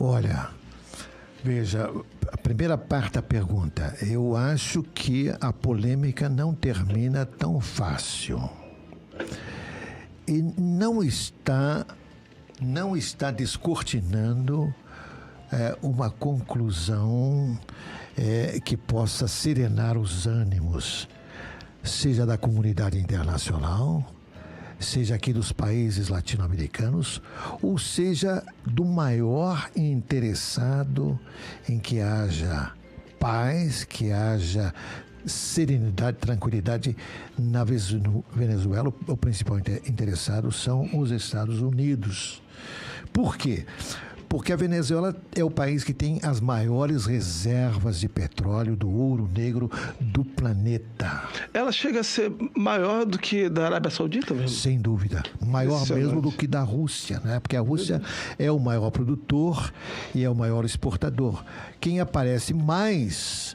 Olha, veja, a primeira parte da pergunta. Eu acho que a polêmica não termina tão fácil. E não está descortinando uma conclusão que possa serenar os ânimos, seja da comunidade internacional, seja aqui dos países latino-americanos, ou seja do maior interessado em que haja paz, que haja serenidade, tranquilidade na Venezuela. O principal interessado são os Estados Unidos. Por quê? Porque a Venezuela é o país que tem as maiores reservas de petróleo, do ouro negro do planeta. Ela chega a ser maior do que da Arábia Saudita mesmo? Sem dúvida. Maior mesmo do que da Rússia, né? Porque a Rússia é o maior produtor e é o maior exportador. Quem aparece mais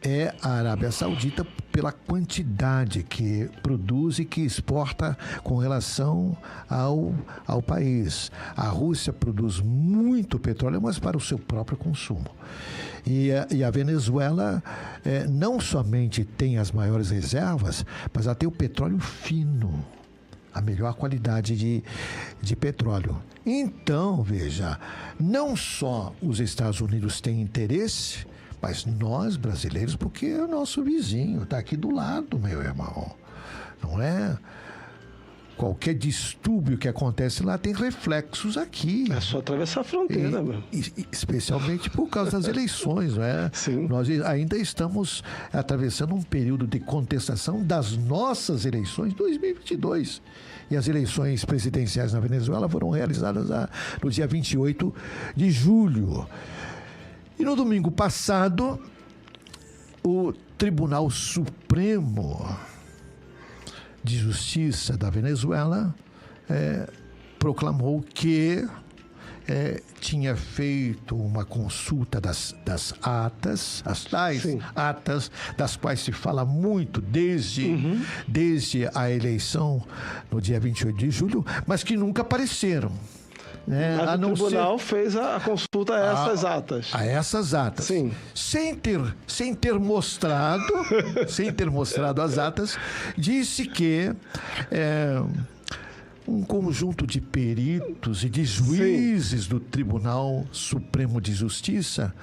é a Arábia Saudita pela quantidade que produz e que exporta com relação ao país. A Rússia produz muito petróleo, mas para o seu próprio consumo. E a Venezuela não somente tem as maiores reservas, mas ela tem o petróleo fino, a melhor qualidade de petróleo. Então, veja, não só os Estados Unidos têm interesse, mas nós, brasileiros, porque é o nosso vizinho, está aqui do lado, meu irmão. Não é? Qualquer distúrbio que acontece lá tem reflexos aqui. É só atravessar a fronteira, meu. Especialmente por causa das eleições, não é? Sim. Nós ainda estamos atravessando um período de contestação das nossas eleições 2022. E as eleições presidenciais na Venezuela foram realizadas no dia 28 de julho. E no domingo passado, o Tribunal Supremo de Justiça da Venezuela proclamou que tinha feito uma consulta das atas, as tais atas, das quais se fala muito desde a eleição no dia 28 de julho, mas que nunca apareceram. Mas o tribunal fez a consulta a essas atas. A essas atas. Sim. Sem ter mostrado as atas, disse que um conjunto de peritos e de juízes do Tribunal Supremo de Justiça,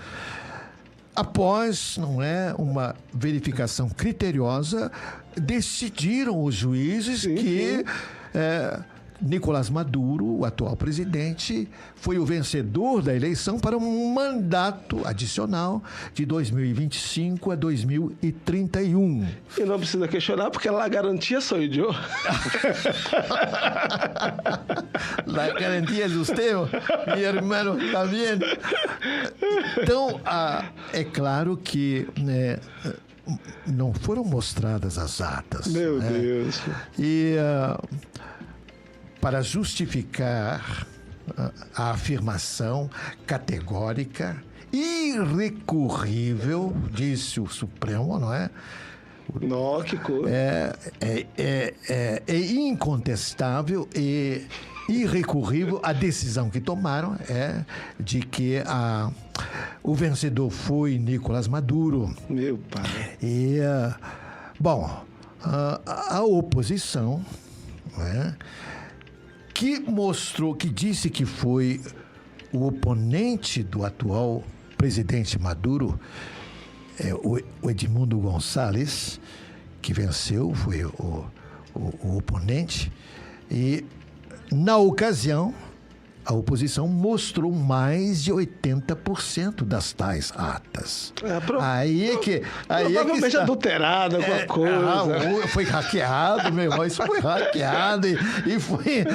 após uma verificação criteriosa, decidiram os juízes que Nicolás Maduro, o atual presidente, foi o vencedor da eleição para um mandato adicional de 2025 a 2031. E não precisa questionar, porque a garantia sou eu. A garantia é você, meu irmão, também. Então, é claro que não foram mostradas as atas. Meu Deus. E para justificar a afirmação categórica, irrecorrível, disse o Supremo, não é? Não, que coisa. É incontestável e irrecorrível a decisão que tomaram de que o vencedor foi Nicolás Maduro. Meu pai. E, a oposição, que disse que foi o oponente do atual presidente Maduro, o Edmundo Gonçalves, que venceu, foi o oponente, e na ocasião a oposição mostrou mais de 80% das tais atas. Provavelmente adulterada, alguma coisa. Foi hackeado, meu irmão, isso foi hackeado e foi...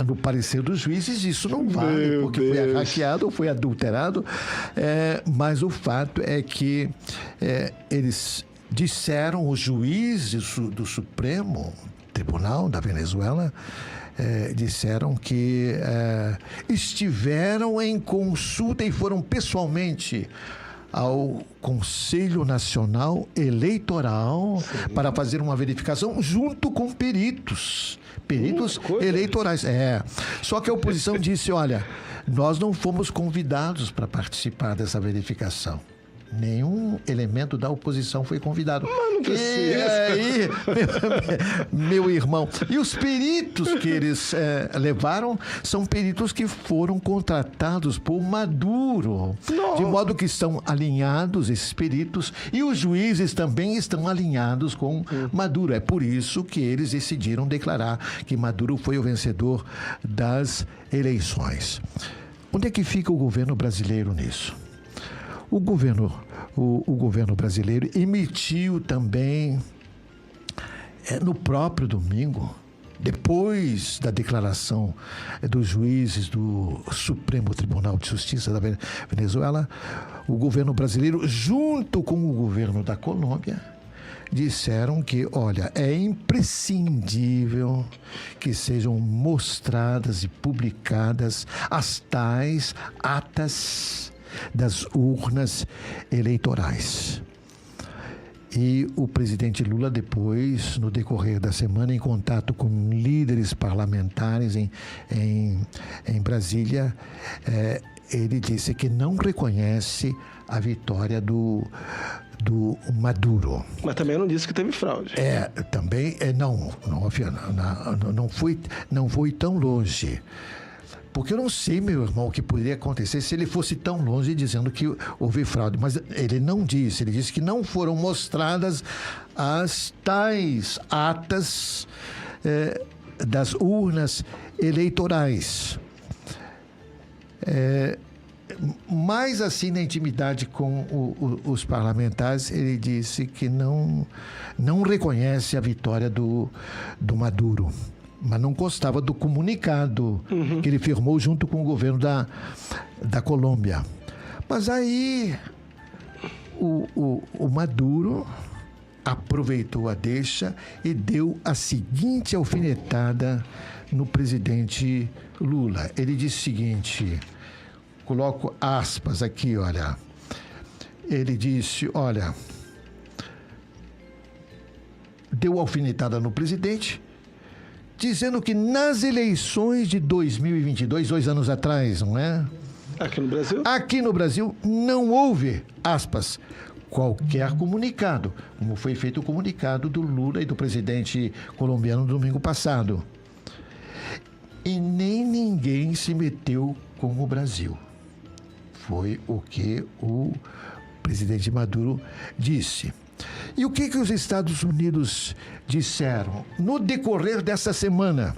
No parecer dos juízes, isso não vale, porque foi hackeado ou foi adulterado, mas o fato é que eles disseram, os juízes do Supremo Tribunal da Venezuela, disseram que estiveram em consulta e foram pessoalmente ao Conselho Nacional Eleitoral para fazer uma verificação junto com peritos eleitorais. Só que a oposição disse, olha, nós não fomos convidados para participar dessa verificação. Nenhum elemento da oposição foi convidado. Mas não precisa. E aí, meu irmão, e os peritos que eles levaram são peritos que foram contratados por Maduro. Não. De modo que estão alinhados esses peritos e os juízes também estão alinhados com Maduro. É por isso que eles decidiram declarar que Maduro foi o vencedor das eleições. Onde é que fica o governo brasileiro nisso? O governo brasileiro emitiu também, no próprio domingo, depois da declaração dos juízes do Supremo Tribunal de Justiça da Venezuela, o governo brasileiro, junto com o governo da Colômbia, disseram que, olha, é imprescindível que sejam mostradas e publicadas as tais atas das urnas eleitorais. E o presidente Lula, depois, no decorrer da semana, em contato com líderes parlamentares em Brasília, ele disse que não reconhece a vitória do Maduro. Mas também não disse que teve fraude. Também não foi tão longe. Porque eu não sei, meu irmão, o que poderia acontecer se ele fosse tão longe dizendo que houve fraude. Mas ele não disse. Ele disse que não foram mostradas as tais atas das urnas eleitorais. Mas assim, na intimidade com os parlamentares, ele disse que não reconhece a vitória do Maduro. Mas não gostava do comunicado que ele firmou junto com o governo da Colômbia. Mas aí o Maduro aproveitou a deixa e deu a seguinte alfinetada no presidente Lula. Ele disse o seguinte, coloco aspas aqui, olha. Ele disse, olha, deu alfinetada no presidente, dizendo que nas eleições de 2022, 2 anos atrás, não é? Aqui no Brasil? Aqui no Brasil não houve, aspas, qualquer comunicado, como foi feito o comunicado do Lula e do presidente colombiano no domingo passado. E nem ninguém se meteu com o Brasil. Foi o que o presidente Maduro disse. E o que os Estados Unidos disseram? No decorrer dessa semana,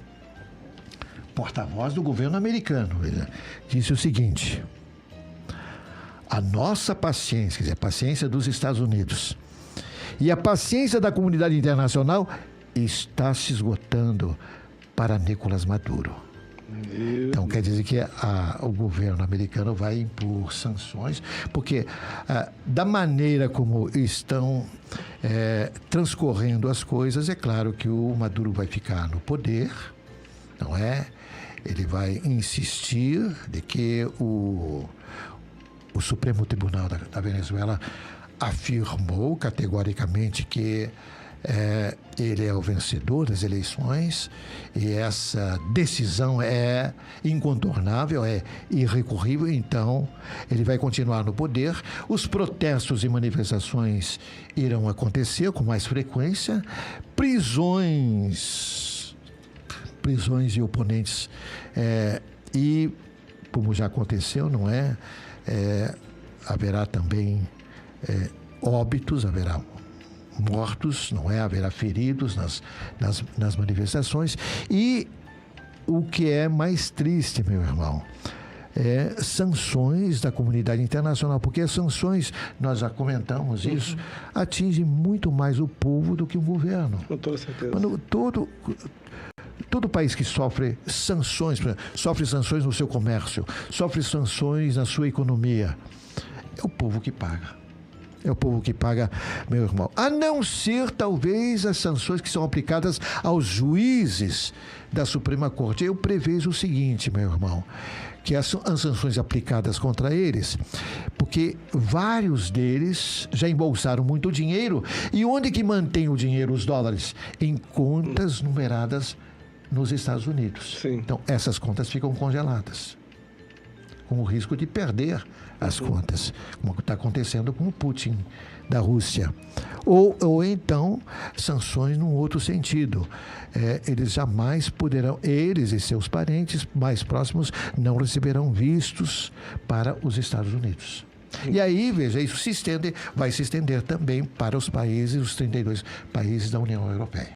porta-voz do governo americano disse o seguinte: a nossa paciência, quer dizer, a paciência dos Estados Unidos e a paciência da comunidade internacional está se esgotando para Nicolás Maduro. Então, quer dizer que o governo americano vai impor sanções, porque da maneira como estão transcorrendo as coisas, é claro que o Maduro vai ficar no poder, não é? Ele vai insistir de que o Supremo Tribunal da Venezuela afirmou categoricamente que ele é o vencedor das eleições e essa decisão é incontornável, é irrecorrível, então ele vai continuar no poder. Os protestos e manifestações irão acontecer com mais frequência, prisões de oponentes e, como já aconteceu, não é? Haverá também óbitos, haverá mortos, não é? Haverá feridos nas manifestações. E o que é mais triste, meu irmão, sanções da comunidade internacional, porque as sanções, nós já comentamos isso, atingem muito mais o povo do que o governo. Com toda certeza. Quando todo país que sofre sanções no seu comércio, sofre sanções na sua economia, é o povo que paga. É o povo que paga, meu irmão. A não ser, talvez, as sanções que são aplicadas aos juízes da Suprema Corte. Eu prevejo o seguinte, meu irmão, que as sanções aplicadas contra eles, porque vários deles já embolsaram muito dinheiro. E onde que mantém o dinheiro, os dólares? Em contas numeradas nos Estados Unidos. Sim. Então, essas contas ficam congeladas. com o risco de perder as contas, como está acontecendo com o Putin da Rússia. Ou então, sanções num outro sentido. Eles jamais poderão, eles e seus parentes mais próximos, não receberão vistos para os Estados Unidos. E aí, veja, isso vai se estender também para os 32 países da União Europeia.